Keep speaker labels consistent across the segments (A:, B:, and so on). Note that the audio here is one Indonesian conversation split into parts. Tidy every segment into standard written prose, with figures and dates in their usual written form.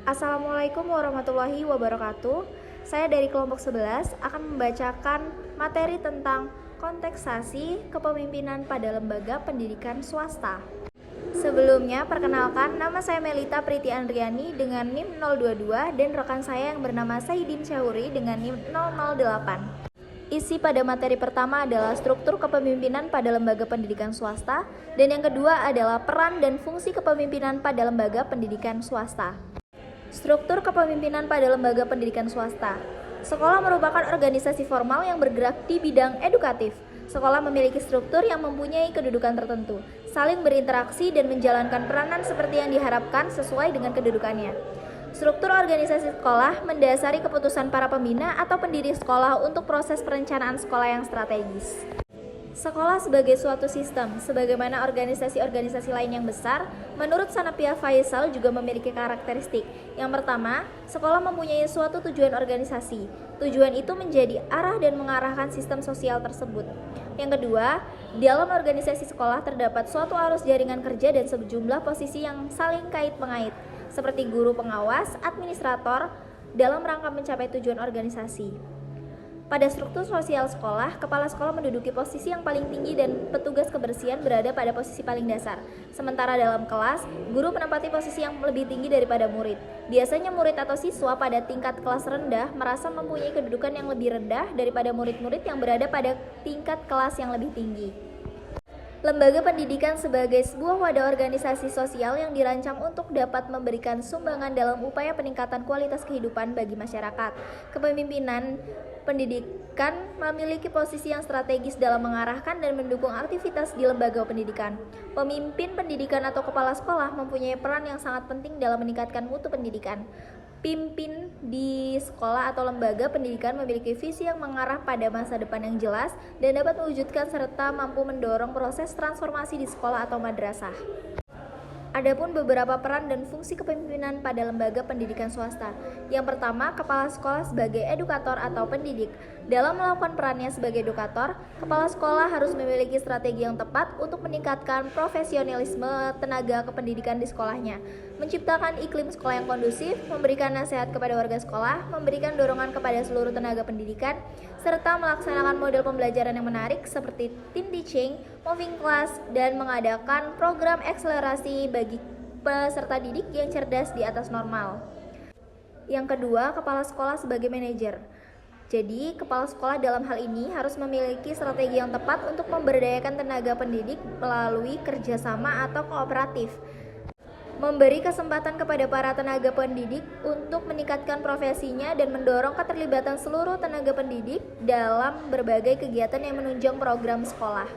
A: Assalamualaikum warahmatullahi wabarakatuh. Saya dari kelompok 11 akan membacakan materi tentang konteksasi kepemimpinan pada lembaga pendidikan swasta. Sebelumnya, perkenalkan, nama saya Melita Priti Andriani dengan NIM 022 dan rekan saya yang bernama Saidin Syahuri dengan NIM 008. Isi pada materi pertama adalah struktur kepemimpinan pada lembaga pendidikan swasta, dan yang kedua adalah peran dan fungsi kepemimpinan pada lembaga pendidikan swasta. Struktur kepemimpinan pada lembaga pendidikan swasta. Sekolah merupakan organisasi formal yang bergerak di bidang edukatif. Sekolah memiliki struktur yang mempunyai kedudukan tertentu, saling berinteraksi dan menjalankan peranan seperti yang diharapkan sesuai dengan kedudukannya. Struktur organisasi sekolah mendasari keputusan para pembina atau pendiri sekolah untuk proses perencanaan sekolah yang strategis. Sekolah sebagai suatu sistem, sebagaimana organisasi-organisasi lain yang besar, menurut Sanapia Faisal juga memiliki karakteristik. Yang pertama, sekolah mempunyai suatu tujuan organisasi. Tujuan itu menjadi arah dan mengarahkan sistem sosial tersebut. Yang kedua, dalam organisasi sekolah terdapat suatu arus jaringan kerja dan sejumlah posisi yang saling kait-mengait, seperti guru pengawas, administrator, dalam rangka mencapai tujuan organisasi. Pada struktur sosial sekolah, kepala sekolah menduduki posisi yang paling tinggi dan petugas kebersihan berada pada posisi paling dasar. Sementara dalam kelas, guru menempati posisi yang lebih tinggi daripada murid. Biasanya murid atau siswa pada tingkat kelas rendah merasa mempunyai kedudukan yang lebih rendah daripada murid-murid yang berada pada tingkat kelas yang lebih tinggi. Lembaga pendidikan sebagai sebuah wadah organisasi sosial yang dirancang untuk dapat memberikan sumbangan dalam upaya peningkatan kualitas kehidupan bagi masyarakat. Kepemimpinan pendidikan memiliki posisi yang strategis dalam mengarahkan dan mendukung aktivitas di lembaga pendidikan. Pemimpin pendidikan atau kepala sekolah mempunyai peran yang sangat penting dalam meningkatkan mutu pendidikan. Pimpin di sekolah atau lembaga pendidikan memiliki visi yang mengarah pada masa depan yang jelas dan dapat mewujudkan serta mampu mendorong proses transformasi di sekolah atau madrasah. Adapun beberapa peran dan fungsi kepemimpinan pada lembaga pendidikan swasta. Yang pertama, kepala sekolah sebagai edukator atau pendidik. Dalam melakukan perannya sebagai edukator, kepala sekolah harus memiliki strategi yang tepat untuk meningkatkan profesionalisme tenaga kependidikan di sekolahnya, menciptakan iklim sekolah yang kondusif, memberikan nasihat kepada warga sekolah, memberikan dorongan kepada seluruh tenaga pendidikan, serta melaksanakan model pembelajaran yang menarik seperti team teaching, moving class, dan mengadakan program akselerasi bagi peserta didik yang cerdas di atas normal. Yang kedua, kepala sekolah sebagai manajer. Jadi, kepala sekolah dalam hal ini harus memiliki strategi yang tepat untuk memberdayakan tenaga pendidik melalui kerjasama atau kooperatif. Memberi kesempatan kepada para tenaga pendidik untuk meningkatkan profesinya dan mendorong keterlibatan seluruh tenaga pendidik dalam berbagai kegiatan yang menunjang program sekolah.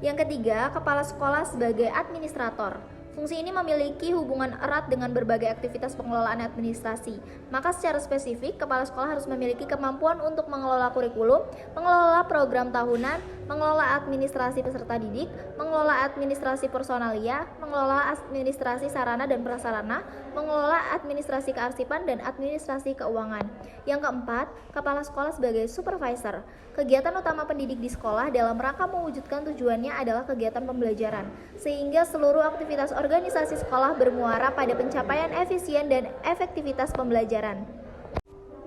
A: Yang ketiga, kepala sekolah sebagai administrator. Fungsi ini memiliki hubungan erat dengan berbagai aktivitas pengelolaan administrasi. Maka secara spesifik, kepala sekolah harus memiliki kemampuan untuk mengelola kurikulum, mengelola program tahunan, mengelola administrasi peserta didik, mengelola administrasi personalia, mengelola administrasi sarana dan prasarana, mengelola administrasi kearsipan dan administrasi keuangan. Yang keempat, kepala sekolah sebagai supervisor. Kegiatan utama pendidik di sekolah dalam rangka mewujudkan tujuannya adalah kegiatan pembelajaran, sehingga seluruh aktivitas organisasi sekolah bermuara pada pencapaian efisien dan efektivitas pembelajaran.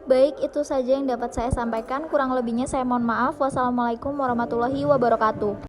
A: Baik, itu saja yang dapat saya sampaikan. Kurang lebihnya saya mohon maaf. Wassalamualaikum warahmatullahi wabarakatuh.